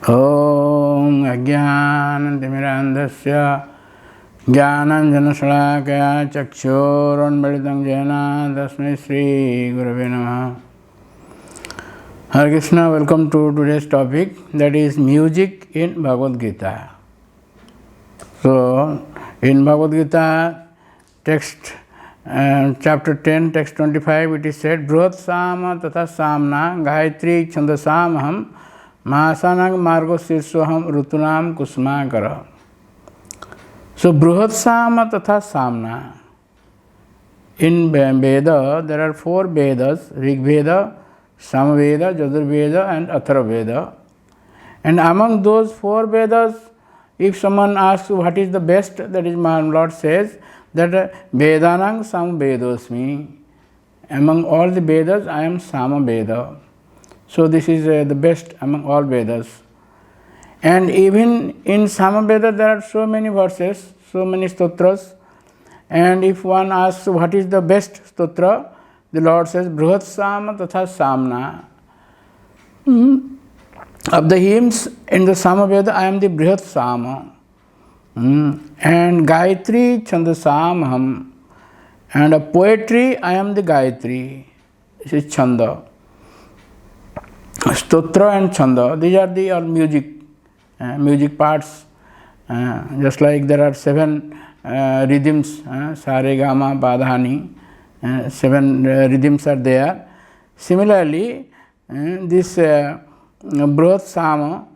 ॐ अज्ञानतिमिरान्धस्य ज्ञानाञ्जनशलाकया चक्षुरुन्मीलितं येन तस्मै श्रीगुरवे नमः. Hare Krishna, welcome to today's topic, that is music in Bhagavad Gita. So, in Bhagavad Gita text chapter 10, text 25, it is said, Bruhat Sama Tatha Samna Gayatri Chandasamaham Mahasanang Margo Sirsoham Rutunam Kusmakara. So, Bruhat Sama Tatha Samna. In Veda, there are 4 Vedas, Rig Veda, Samaveda, Yajurveda and Atharvaveda. And among those 4 Vedas, if someone asks what is the best, that is my Lord says that Vedanang Samvedosmi. Among all the Vedas, I am Samaveda. So this is the best among all Vedas. And even in Samaveda, there are so many verses, so many stotras. And if one asks what is the best stotra, the Lord says, Bruhat Sama Tatha Samna. Of the hymns in the Samaveda, I am the Brihat Sama. And Gayatri Chandasamaham. And of poetry, I am the Gayatri. This is Chanda. Stotra and Chanda, these are the music parts. Just like there are 7 rhythms, Sare, Gama, Badhani. 7 rhythms are there. Similarly, this Bruhat Sama,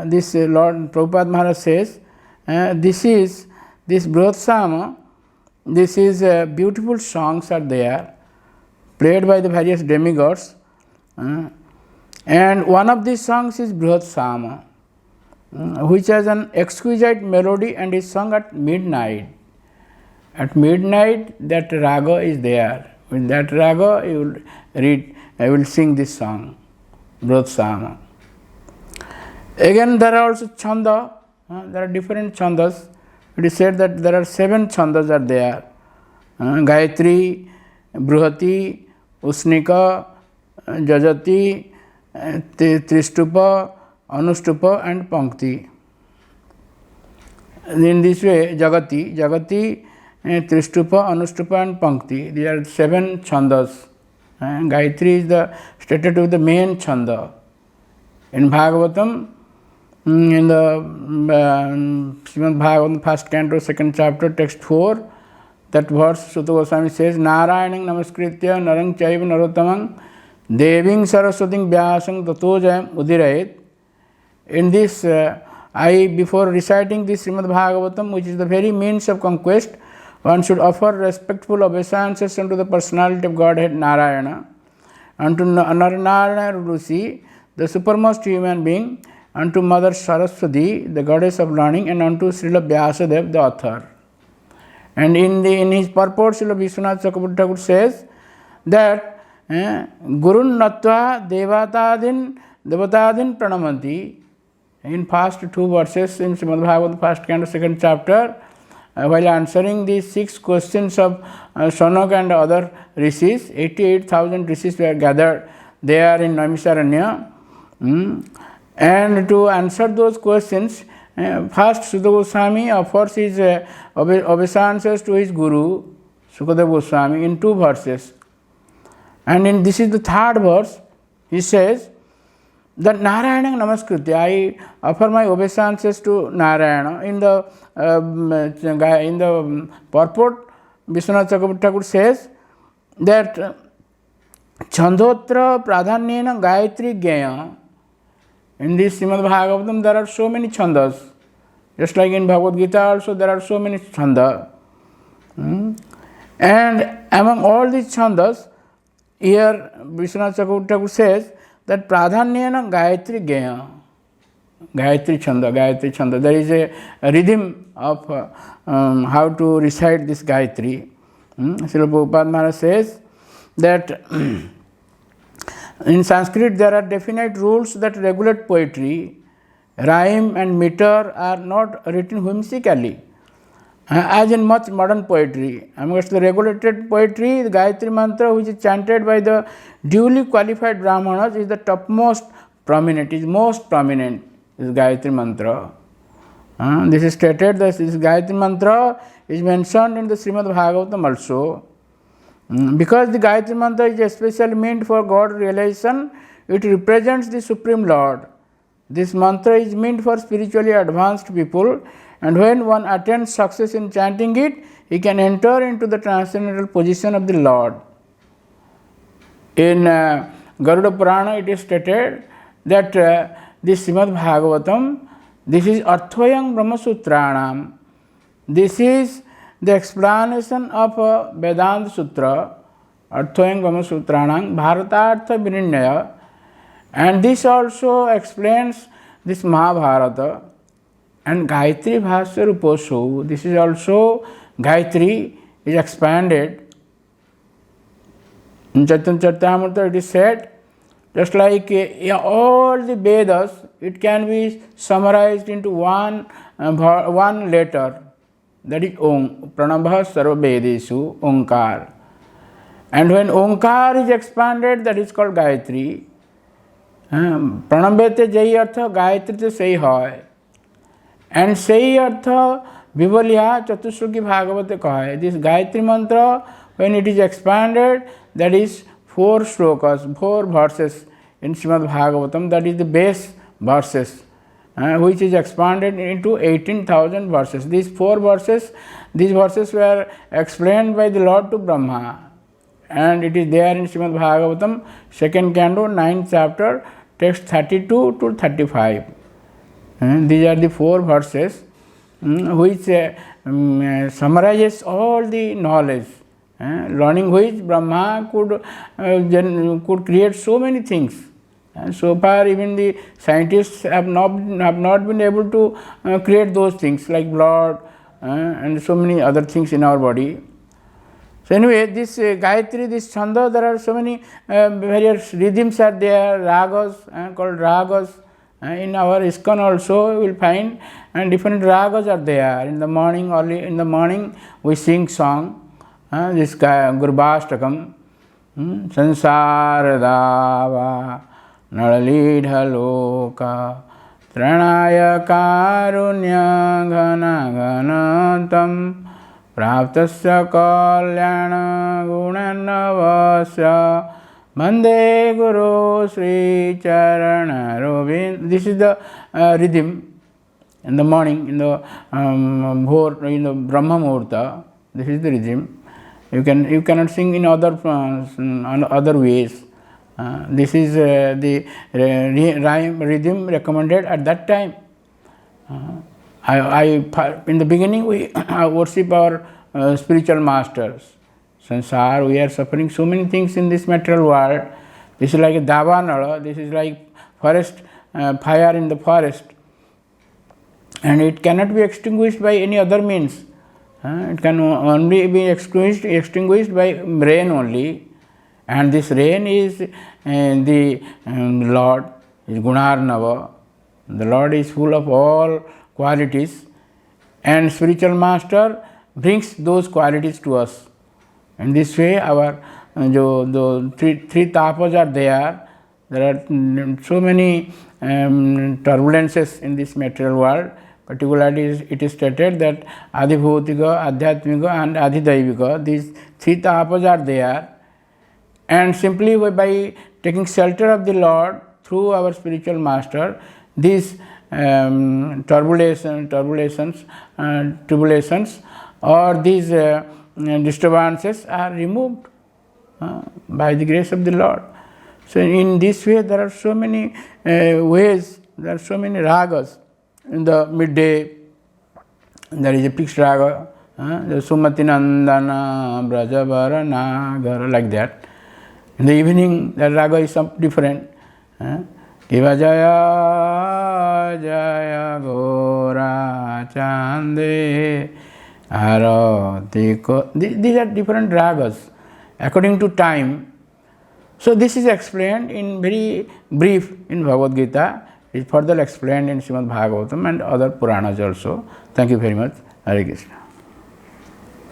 this Lord Prabhupada Maharaj says, this Bruhat Sama, this is beautiful songs are there, played by the various demigods. And one of these songs is Bruhat Sama, which has an exquisite melody and is sung at midnight. At midnight, that raga is there. With that raga, you will sing this song, Bruhat Sama. Again, there are also chanda. There are different chandas. It is said that there are 7 chandas are there. Gayatri, Bruhati, Usnika, Jajati, Tristupa, Anustupa and Pankti. In this way, Jagati, Tristupa, Anustupa and Pankti. These are 7 chandas. Gayatri is stated to be the main chanda. In Bhagavatam, in the Srimad Bhagavatam, 1st canto, 2nd chapter, text 4, that verse, Sutta Goswami says, Narayanang Namaskritya Narang Chaiva Narottamang Deving Saraswating Vyasang Tato Jayam Udirayet. In this, before reciting this Srimad Bhagavatam, which is the very means of conquest, one should offer respectful obeisances unto the personality of Godhead Narayana, unto Narayana Rusi, the supermost human being, unto Mother Saraswati, the goddess of learning, and unto Srila Vyasadeva, the author. And in his purport, Srila Vishwanath Chakravarti Thakur says that Gurun Natva Devatadin Pranamanti. In past 2 verses in Srimad Bhagavatam, 1st canto, 2nd chapter, while answering these 6 questions of Shaunaka and other rishis, 88,000 rishis were gathered there in Naimisharanya. And to answer those questions, first Sutta Goswami offers his obeisances to his Guru, Sukadeva Goswami, in 2 verses. And this is the 3rd verse, he says that Narayana Namaskritya, I offer my obeisances to Narayana. In the purport, Vishwanath Chakravarti Thakur says that Chandotra Pradhanyena Gayatri Gaya. In this Srimad Bhagavatam, there are so many chandas. Just like in Bhagavad Gita also, there are so many chandas. And among all these chandas, here Vishwanath Chakravarti Thakur says that Pradhanyena Gayatri Gaya. Gayatri Chanda. There is a rhythm of how to recite this Gayatri. Srila Prabhupada Maharaj says that in Sanskrit, there are definite rules that regulate poetry. Rhyme and meter are not written whimsically, as in much modern poetry. Amongst the regulated poetry, the Gayatri Mantra, which is chanted by the duly qualified Brahmanas, is the topmost prominent, is most prominent. this Gayatri mantra. This is stated that this Gayatri mantra is mentioned in the Srimad Bhagavatam also. Because the Gayatri mantra is especially meant for God realization, it represents the Supreme Lord. This mantra is meant for spiritually advanced people, and when one attains success in chanting it, he can enter into the transcendental position of the Lord. In Garuda Purana, it is stated that this Srimad Bhagavatam, this is Arthvayam Brahma Sutranam. This is the explanation of Vedanta Sutra, Arthvayam Brahma Sutranam, Bharatartha Vinirnaya, and this also explains this Mahabharata. And Gayatri Bhasya Ruposu, this is also Gayatri is expanded. In Chaitanya Charitamrita it is said, just like all the Vedas, it can be summarized into one letter, that is Om, Pranabha Sarva Vedesu, Omkar. And when Omkar is expanded, that is called Gayatri. Pranabete Jai Artha, Gayatri to say hoy. And say Artha, Vibhalya Chatusruki Bhagavate kahay. This Gayatri mantra, when it is expanded, that is 4 shlokas, 4 verses in Srimad Bhagavatam, that is the base verses, which is expanded into 18,000 verses. These 4 verses, these verses were explained by the Lord to Brahma, and it is there in Srimad Bhagavatam, 2nd canto, 9th chapter, text 32 to 35. These are the 4 verses which summarizes all the knowledge, learning which Brahma could create so many things. So far, even the scientists have not been able to create those things like blood and so many other things in our body. So anyway, this Gayatri, this Chanda, there are so many various rhythms are there, ragas, called ragas. In our ISKCON also you will find, and different ragas are there. In the morning, early in the morning, we sing song, this Gurbashtakam, Sansaradava Nalalidhaloka Tranaya Karunya Ghana Ghanatam Praptasya Kalyana Gunanavasya Mande Guru Sri Charana Rovind. This is the rhythm in the morning, in the Brahma Muhurta. This is the rhythm. You cannot sing in other ways. This is the rhythm recommended at that time. In the beginning, we worship our spiritual masters. Sansar, we are suffering so many things in this material world. This is like a davanala, this is like forest, fire in the forest. And it cannot be extinguished by any other means. It can only be extinguished by rain only. And this rain is the Lord, is Gunarnava. The Lord is full of all qualities. And spiritual master brings those qualities to us. In this way, our three tapas are there. There are so many turbulences in this material world. Particularly, it is stated that Adhibhutika, Adhyatmika and Adhidaivika, these 3 tapas are there. And simply by taking shelter of the Lord through our spiritual master, these tribulations or these disturbances are removed by the grace of the Lord. So in this way, there are so many ways, there are so many ragas. In the midday, there is a fixed raga, the Sumati Nandana, Brajavara Nagara, like that. In the evening, the raga is some different. Kiva Jaya Jaya Gora Chande Aratiko. These are different ragas according to time. So this is explained in very brief in Bhagavad Gita. It is further explained in Srimad Bhagavatam and other Puranas also. Thank you very much. Hare Krishna.